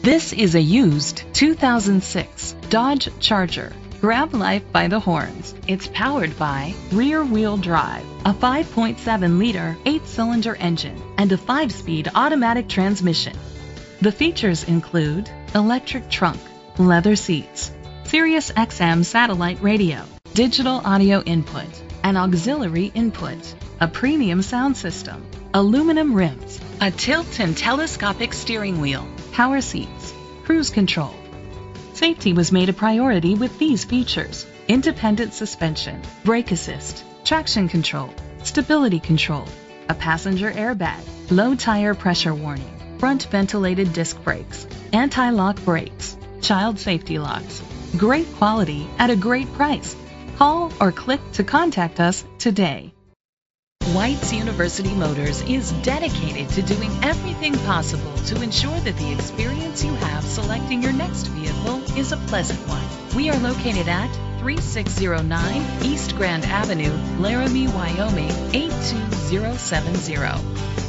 This is a used 2006 Dodge Charger. Grab life by the horns. It's powered by rear-wheel drive, a 5.7-liter 8-cylinder engine, and a 5-speed automatic transmission. The features include electric trunk, leather seats, Sirius XM satellite radio, digital audio input, an auxiliary input, a premium sound system, aluminum rims, a tilt and telescopic steering wheel, power seats, cruise control. Safety was made a priority with these features: independent suspension, brake assist, traction control, stability control, a passenger airbag, low tire pressure warning, front ventilated disc brakes, anti-lock brakes, child safety locks. Great quality at a great price. Call or click to contact us today. White's University Motors is dedicated to doing everything possible to ensure that the experience you have selecting your next vehicle is a pleasant one. We are located at 3609 East Grand Avenue, Laramie, Wyoming 82070.